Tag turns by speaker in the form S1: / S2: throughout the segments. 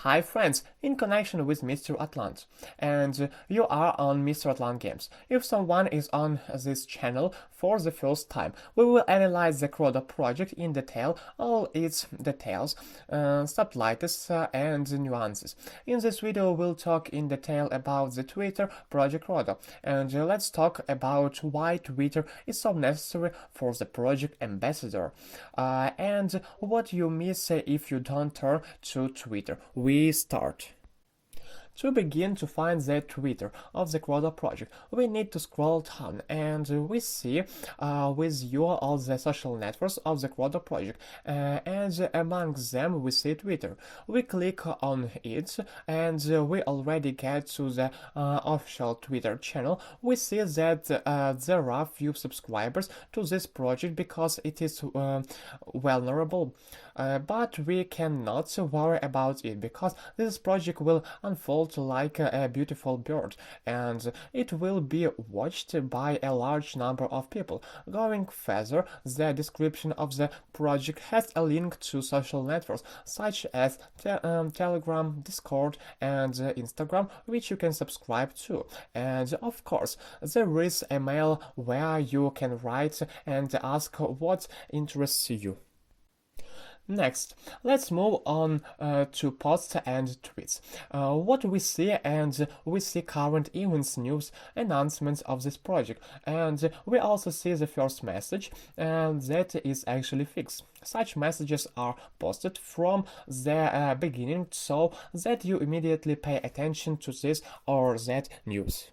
S1: Hi friends, in connection with Mr.Atlant, and you are on Mr.Atlant Games. If someone is on this channel for the first time, we will analyze the Crodo project in detail, all its details, subtleties and nuances. In this video we'll talk in detail about the Twitter project Crodo, and let's talk about why Twitter is so necessary for the project ambassador, and what you miss if you don't turn to Twitter. We start. To begin to find the Twitter of the Crodo project, we need to scroll down and we see with you all the social networks of the Crodo project, and among them we see Twitter. We click on it and we already get to the official Twitter channel. We see that there are few subscribers to this project because it is vulnerable, but we cannot worry about it because this project will unfold like a beautiful bird, and it will be watched by a large number of people. Going further, the description of the project has a link to social networks such as Telegram, Discord, and Instagram, which you can subscribe to. And of course, there is a mail where you can write and ask what interests you. Next, let's move on to posts and tweets. What we see, and we see current events, news, announcements of this project, and we also see the first message, and that is actually fixed. Such messages are posted from the beginning so that you immediately pay attention to this or that news.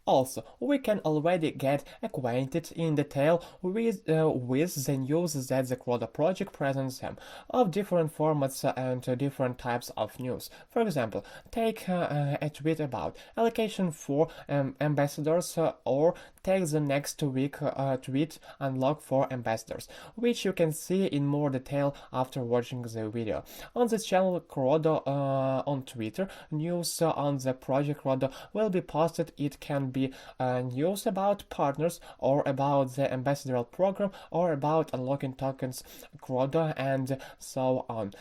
S1: Also, we can already get acquainted in detail with the news that the Crodo project presents them, of different formats and different types of news. For example, take a tweet about allocation for ambassadors, or take the next week tweet unlock for ambassadors, which you can see in more detail after watching the video. On this channel Crodo on Twitter, news on the project Crodo will be posted. It can be news about partners, or about the ambassadorial program, or about unlocking tokens Crodo, and so on.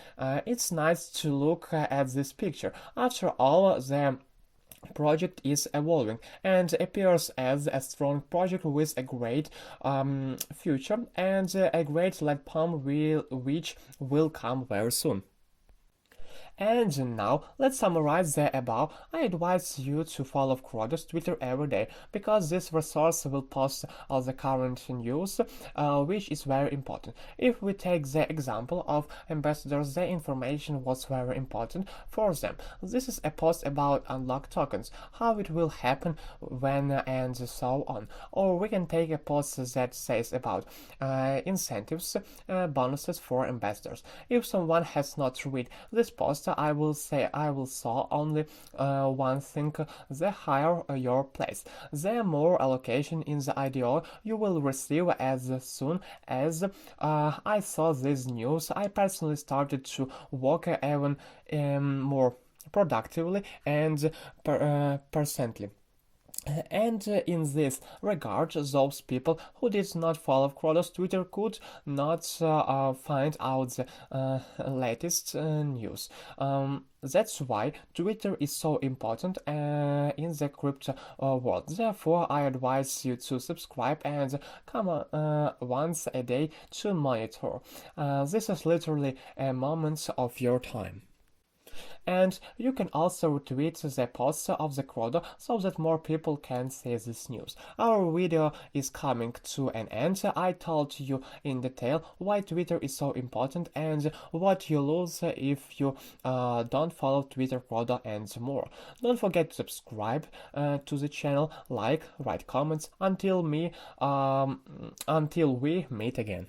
S1: It's nice to look at this picture. After all, the project is evolving and appears as a strong project with a great future and a great platform which will come very soon. And now, let's summarize the above. I advise you to follow Crodo's Twitter every day, because this resource will post all the current news, which is very important. If we take the example of ambassadors, the information was very important for them. This is a post about unlock tokens, how it will happen, when, and so on. Or we can take a post that says about incentives, bonuses for ambassadors. If someone has not read this post, I will say only one thing: the higher your place, the more allocation in the IDO you will receive. As soon as I saw this news, I personally started to work even more productively and percently. And in this regard, those people who did not follow Crodo's Twitter could not find out the latest news. That's why Twitter is so important in the crypto world. Therefore, I advise you to subscribe and come once a day to monitor. This is literally a moment of your time. And you can also retweet the posts of the Crodo so that more people can see this news. Our video is coming to an end. I told you in detail why Twitter is so important and what you lose if you don't follow Twitter, Crodo, and more. Don't forget to subscribe to the channel, like, write comments. Until we meet again.